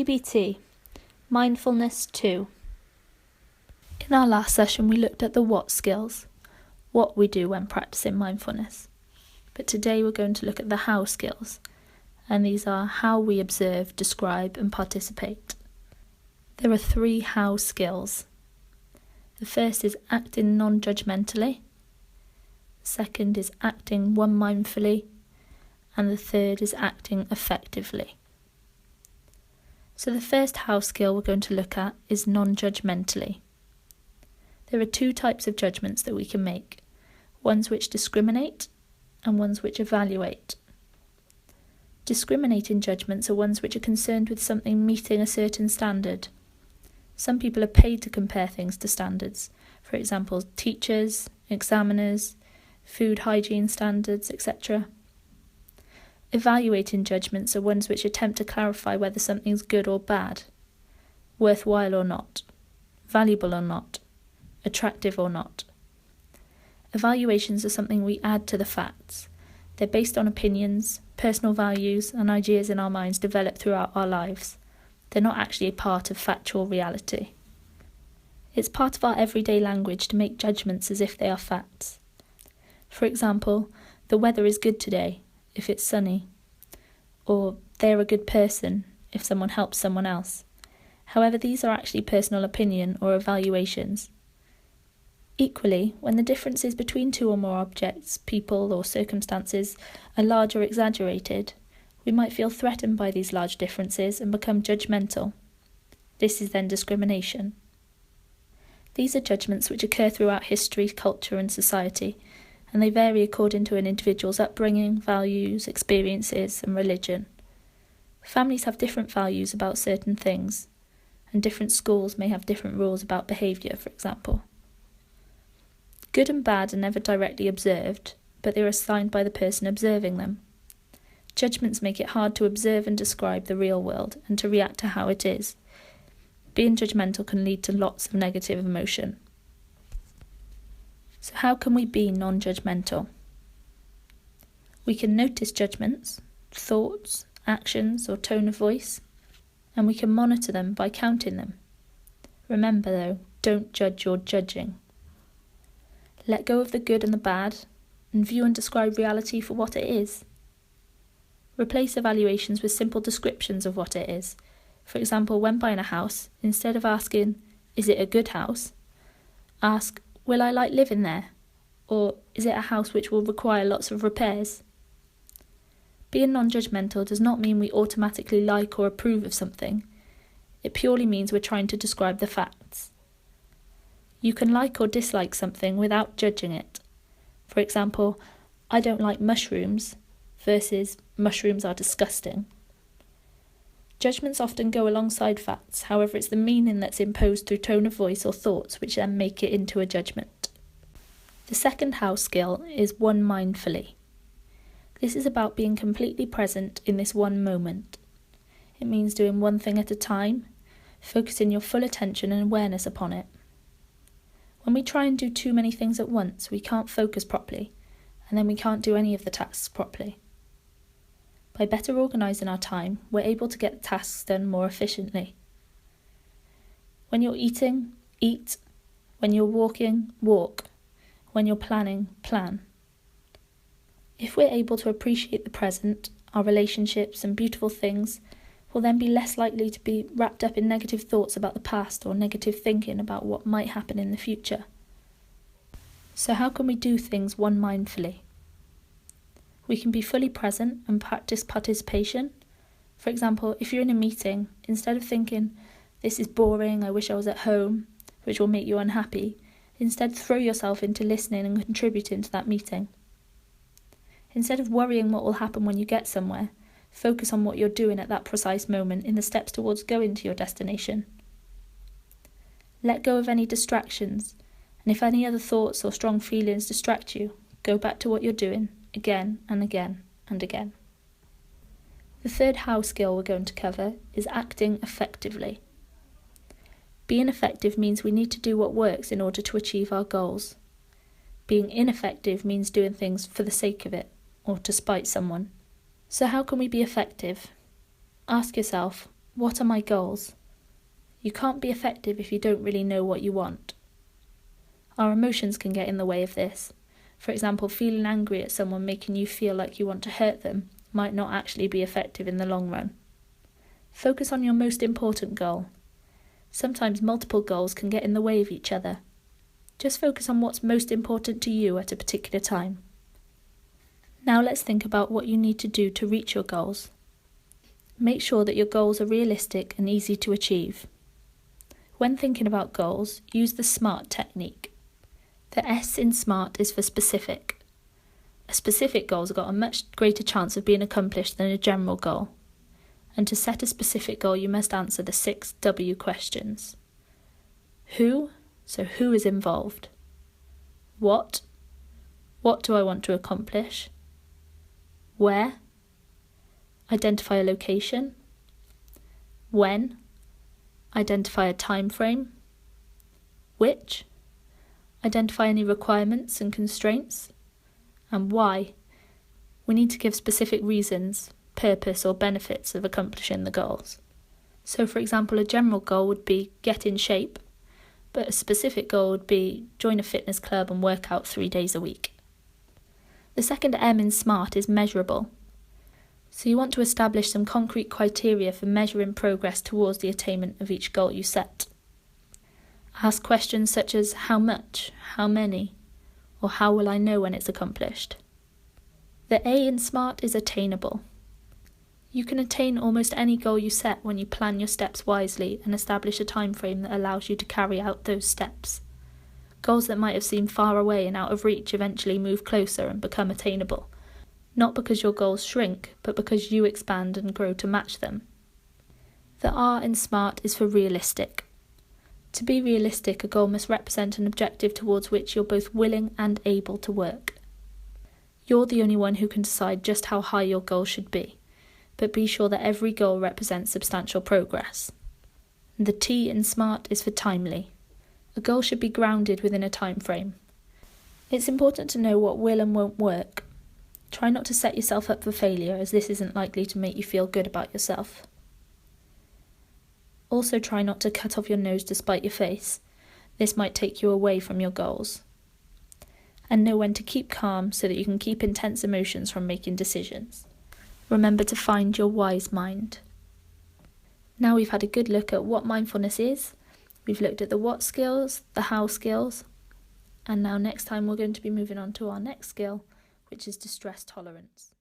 DBT, Mindfulness 2. In our last session we looked at the what skills, what we do when practicing mindfulness. But today we're going to look at the how skills, and these are how we observe, describe and participate. There are 3 how skills. The first is acting non-judgmentally, the second is acting one-mindfully, and the third is acting effectively. So the first how skill we're going to look at is non-judgmentally. There are 2 types of judgments that we can make, ones which discriminate and ones which evaluate. Discriminating judgments are ones which are concerned with something meeting a certain standard. Some people are paid to compare things to standards, for example, teachers, examiners, food hygiene standards, etc. Evaluating judgments are ones which attempt to clarify whether something's good or bad, worthwhile or not, valuable or not, attractive or not. Evaluations are something we add to the facts. They're based on opinions, personal values and ideas in our minds developed throughout our lives. They're not actually a part of factual reality. It's part of our everyday language to make judgments as if they are facts. For example, the weather is good today if it's sunny, or they're a good person if someone helps someone else. However, these are actually personal opinion or evaluations. Equally, when the differences between 2 or more objects, people or circumstances are large or exaggerated, we might feel threatened by these large differences and become judgmental. This is then discrimination. These are judgments which occur throughout history, culture and society, and they vary according to an individual's upbringing, values, experiences and religion. Families have different values about certain things, and different schools may have different rules about behaviour, for example. Good and bad are never directly observed, but they are assigned by the person observing them. Judgments make it hard to observe and describe the real world and to react to how it is. Being judgmental can lead to lots of negative emotion. So how can we be non-judgmental? We can notice judgments, thoughts, actions or tone of voice, and we can monitor them by counting them. Remember though, don't judge your judging. Let go of the good and the bad, and view and describe reality for what it is. Replace evaluations with simple descriptions of what it is. For example, when buying a house, instead of asking, is it a good house? Ask, will I like living there? Or is it a house which will require lots of repairs? Being non-judgmental does not mean we automatically like or approve of something. It purely means we're trying to describe the facts. You can like or dislike something without judging it. For example, I don't like mushrooms versus mushrooms are disgusting. Judgments often go alongside facts, however it's the meaning that's imposed through tone of voice or thoughts which then make it into a judgment. The second how skill is one mindfully. This is about being completely present in this one moment. It means doing one thing at a time, focusing your full attention and awareness upon it. When we try and do too many things at once, we can't focus properly, and then we can't do any of the tasks properly. By better organising our time, we're able to get the tasks done more efficiently. When you're eating, eat. When you're walking, walk. When you're planning, plan. If we're able to appreciate the present, our relationships and beautiful things, we'll then be less likely to be wrapped up in negative thoughts about the past or negative thinking about what might happen in the future. So how can we do things one mindfully? We can be fully present and practice participation. For example, if you're in a meeting, instead of thinking, this is boring, I wish I was at home, which will make you unhappy, instead throw yourself into listening and contributing to that meeting. Instead of worrying what will happen when you get somewhere, focus on what you're doing at that precise moment in the steps towards going to your destination. Let go of any distractions, and if any other thoughts or strong feelings distract you, go back to what you're doing, again and again and again. The third how skill we're going to cover is acting effectively. Being effective means we need to do what works in order to achieve our goals. Being ineffective means doing things for the sake of it, or to spite someone. So how can we be effective? Ask yourself, What are my goals? You can't be effective if you don't really know what you want. Our emotions can get in the way of this. For example, feeling angry at someone making you feel like you want to hurt them might not actually be effective in the long run. Focus on your most important goal. Sometimes multiple goals can get in the way of each other. Just focus on what's most important to you at a particular time. Now let's think about what you need to do to reach your goals. Make sure that your goals are realistic and easy to achieve. When thinking about goals, use the SMART technique. The S in SMART is for specific. A specific goal has got a much greater chance of being accomplished than a general goal. And to set a specific goal, you must answer the 6 W questions. Who? So who is involved? What? What do I want to accomplish? Where? Identify a location. When? Identify a time frame. Which? Identify any requirements and constraints. And why? We need to give specific reasons, purpose or benefits of accomplishing the goals. So for example, a general goal would be get in shape, but a specific goal would be join a fitness club and work out 3 days a week. The second M in SMART is measurable. So you want to establish some concrete criteria for measuring progress towards the attainment of each goal you set. Ask questions such as how much, how many, or how will I know when it's accomplished. The A in SMART is attainable. You can attain almost any goal you set when you plan your steps wisely and establish a time frame that allows you to carry out those steps. Goals that might have seemed far away and out of reach eventually move closer and become attainable, not because your goals shrink, but because you expand and grow to match them. The R in SMART is for realistic. To be realistic, a goal must represent an objective towards which you're both willing and able to work. You're the only one who can decide just how high your goal should be, but be sure that every goal represents substantial progress. The T in SMART is for timely. A goal should be grounded within a time frame. It's important to know what will and won't work. Try not to set yourself up for failure, as this isn't likely to make you feel good about yourself. Also try not to cut off your nose to spite your face. This might take you away from your goals. And know when to keep calm so that you can keep intense emotions from making decisions. Remember to find your wise mind. Now we've had a good look at what mindfulness is. We've looked at the what skills, the how skills, and now next time we're going to be moving on to our next skill, which is distress tolerance.